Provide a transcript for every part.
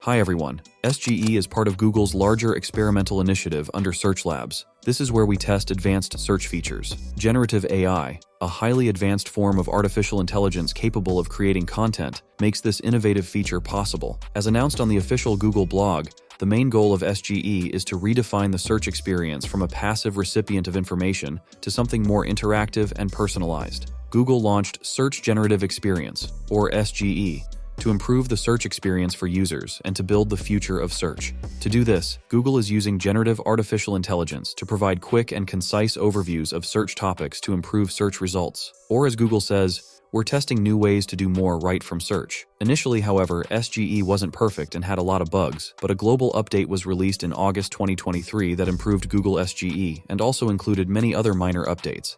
Hi everyone. SGE is part of Google's larger experimental initiative under Search Labs. This is where we test advanced search features. Generative AI, a highly advanced form of artificial intelligence capable of creating content, makes this innovative feature possible. As announced on the official Google blog, the main goal of SGE is to redefine the search experience from a passive recipient of information to something more interactive and personalized. Google launched Search Generative Experience, or SGE, to improve the search experience for users and to build the future of search. To do this, Google is using generative artificial intelligence to provide quick and concise overviews of search topics to improve search results. Or as Google says, we're testing new ways to do more right from search. Initially, however, SGE wasn't perfect and had a lot of bugs, but a global update was released in August 2023 that improved Google SGE and also included many other minor updates.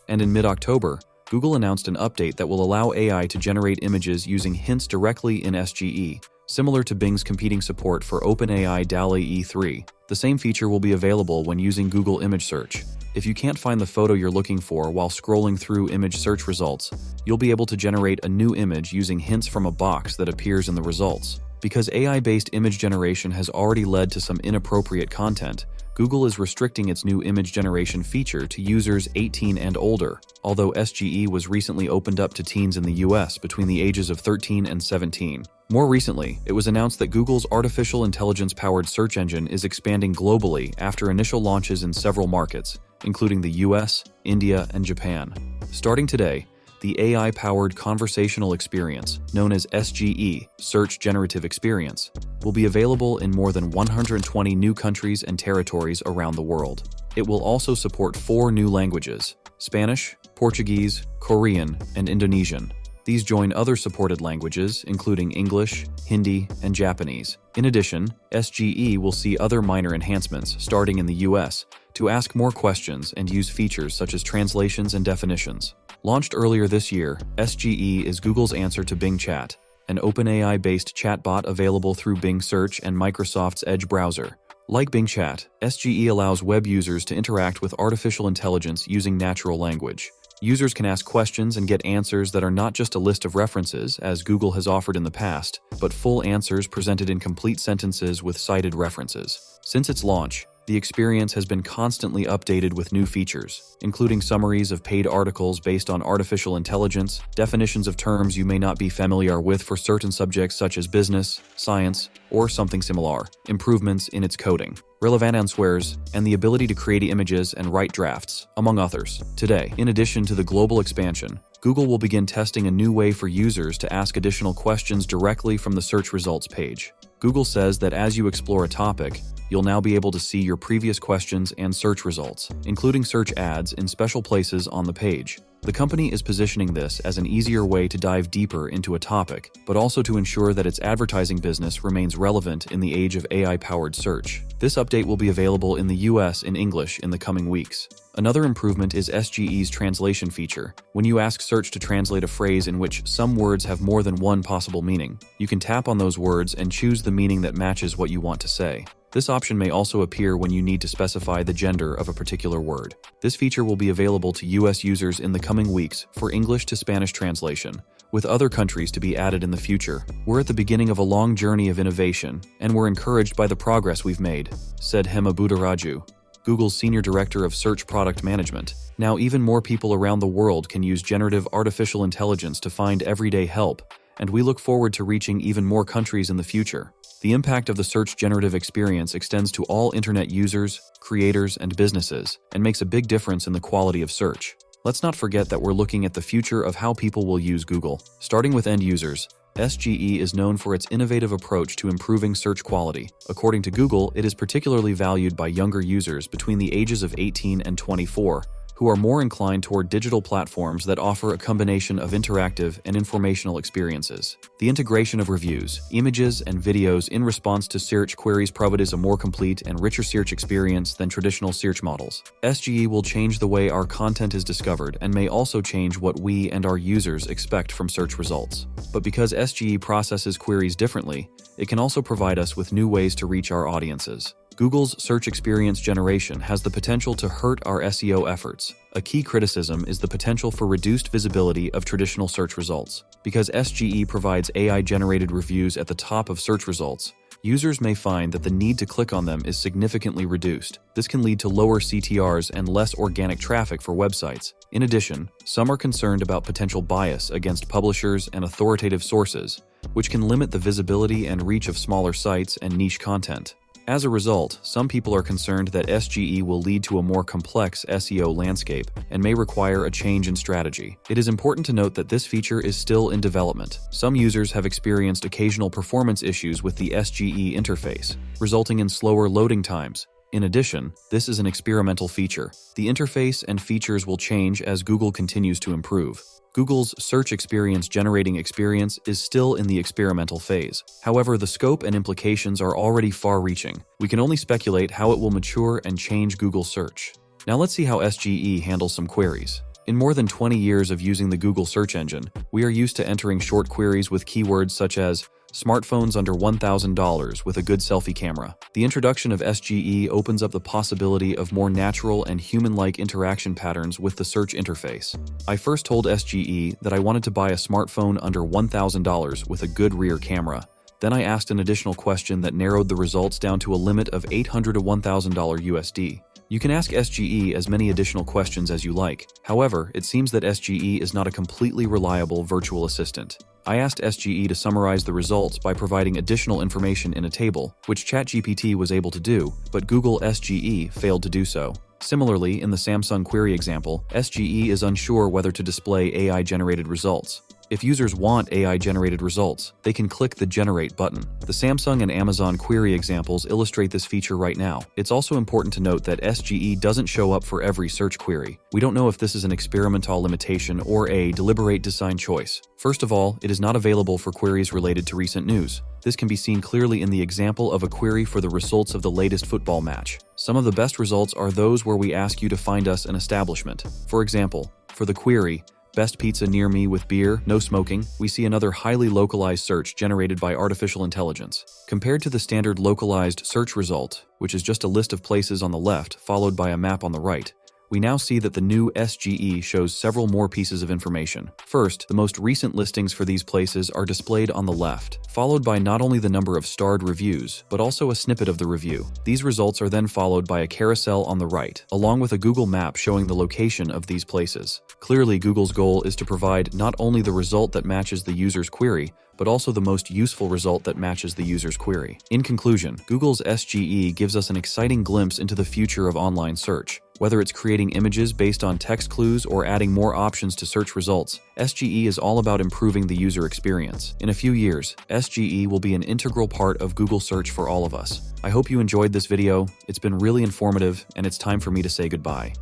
And in mid-October, Google announced an update that will allow AI to generate images using hints directly in SGE, similar to Bing's competing support for OpenAI DALL-E 3. The same feature will be available when using Google Image Search. If you can't find the photo you're looking for while scrolling through image search results, you'll be able to generate a new image using hints from a box that appears in the results. Because AI-based image generation has already led to some inappropriate content, Google is restricting its new image generation feature to users 18 and older, although SGE was recently opened up to teens in the US between the ages of 13 and 17. More recently, it was announced that Google's artificial intelligence-powered search engine is expanding globally after initial launches in several markets, including the US, India, and Japan. Starting today, the AI-powered conversational experience, known as SGE, Search Generative Experience, will be available in more than 120 new countries and territories around the world. It will also support 4 new languages: Spanish, Portuguese, Korean, and Indonesian. These join other supported languages, including English, Hindi, and Japanese. In addition, SGE will see other minor enhancements starting in the US to ask more questions and use features such as translations and definitions. Launched earlier this year, SGE is Google's answer to Bing Chat, an OpenAI-based chatbot available through Bing Search and Microsoft's Edge browser. Like Bing Chat, SGE allows web users to interact with artificial intelligence using natural language. Users can ask questions and get answers that are not just a list of references, as Google has offered in the past, but full answers presented in complete sentences with cited references. Since its launch, the experience has been constantly updated with new features, including summaries of paid articles based on artificial intelligence, definitions of terms you may not be familiar with for certain subjects such as business, science, or something similar, improvements in its coding, relevant answers, and the ability to create images and write drafts, among others. Today, in addition to the global expansion, Google will begin testing a new way for users to ask additional questions directly from the search results page. Google says that as you explore a topic, you'll now be able to see your previous questions and search results, including search ads in special places on the page. The company is positioning this as an easier way to dive deeper into a topic, but also to ensure that its advertising business remains relevant in the age of AI-powered search. This update will be available in the US in English in the coming weeks. Another improvement is SGE's translation feature. When you ask Search to translate a phrase in which some words have more than one possible meaning, you can tap on those words and choose the meaning that matches what you want to say. This option may also appear when you need to specify the gender of a particular word. This feature will be available to US users in the coming weeks for English to Spanish translation, with other countries to be added in the future. We're at the beginning of a long journey of innovation, and we're encouraged by the progress we've made, said Hema Buddharaju, Google's Senior Director of Search Product Management. Now even more people around the world can use generative artificial intelligence to find everyday help, and we look forward to reaching even more countries in the future. The impact of the search generative experience extends to all internet users, creators, and businesses, and makes a big difference in the quality of search. Let's not forget that we're looking at the future of how people will use Google. Starting with end users, SGE is known for its innovative approach to improving search quality. According to Google, it is particularly valued by younger users between the ages of 18 and 24, who are more inclined toward digital platforms that offer a combination of interactive and informational experiences. The integration of reviews, images, and videos in response to search queries provides a more complete and richer search experience than traditional search models. SGE will change the way our content is discovered and may also change what we and our users expect from search results. But because SGE processes queries differently, it can also provide us with new ways to reach our audiences. Google's search experience generation has the potential to hurt our SEO efforts. A key criticism is the potential for reduced visibility of traditional search results. Because SGE provides AI-generated reviews at the top of search results, users may find that the need to click on them is significantly reduced. This can lead to lower CTRs and less organic traffic for websites. In addition, some are concerned about potential bias against publishers and authoritative sources, which can limit the visibility and reach of smaller sites and niche content. As a result, some people are concerned that SGE will lead to a more complex SEO landscape and may require a change in strategy. It is important to note that this feature is still in development. Some users have experienced occasional performance issues with the SGE interface, resulting in slower loading times. In addition, this is an experimental feature. The interface and features will change as Google continues to improve. Google's search experience generating experience is still in the experimental phase. However, the scope and implications are already far-reaching. We can only speculate how it will mature and change Google search. Now let's see how SGE handles some queries. In more than 20 years of using the Google search engine, we are used to entering short queries with keywords such as smartphones under $1,000 with a good selfie camera. The introduction of SGE opens up the possibility of more natural and human-like interaction patterns with the search interface. I first told SGE that I wanted to buy a smartphone under $1,000 with a good rear camera. Then I asked an additional question that narrowed the results down to a limit of $800 to $1,000 USD. You can ask SGE as many additional questions as you like. However, it seems that SGE is not a completely reliable virtual assistant. I asked SGE to summarize the results by providing additional information in a table, which ChatGPT was able to do, but Google SGE failed to do so. Similarly, in the Samsung query example, SGE is unsure whether to display AI-generated results. If users want AI-generated results, they can click the Generate button. The Samsung and Amazon query examples illustrate this feature right now. It's also important to note that SGE doesn't show up for every search query. We don't know if this is an experimental limitation or a deliberate design choice. First of all, it is not available for queries related to recent news. This can be seen clearly in the example of a query for the results of the latest football match. Some of the best results are those where we ask you to find us an establishment. For example, for the query, best pizza near me with beer, no smoking, we see another highly localized search generated by artificial intelligence. Compared to the standard localized search result, which is just a list of places on the left followed by a map on the right, we now see that the new SGE shows several more pieces of information. First, the most recent listings for these places are displayed on the left, followed by not only the number of starred reviews, but also a snippet of the review. These results are then followed by a carousel on the right, along with a Google map showing the location of these places. Clearly, Google's goal is to provide not only the result that matches the user's query, but also the most useful result that matches the user's query. In conclusion, Google's SGE gives us an exciting glimpse into the future of online search. Whether it's creating images based on text clues or adding more options to search results, SGE is all about improving the user experience. In a few years, SGE will be an integral part of Google Search for all of us. I hope you enjoyed this video. It's been really informative, and it's time for me to say goodbye.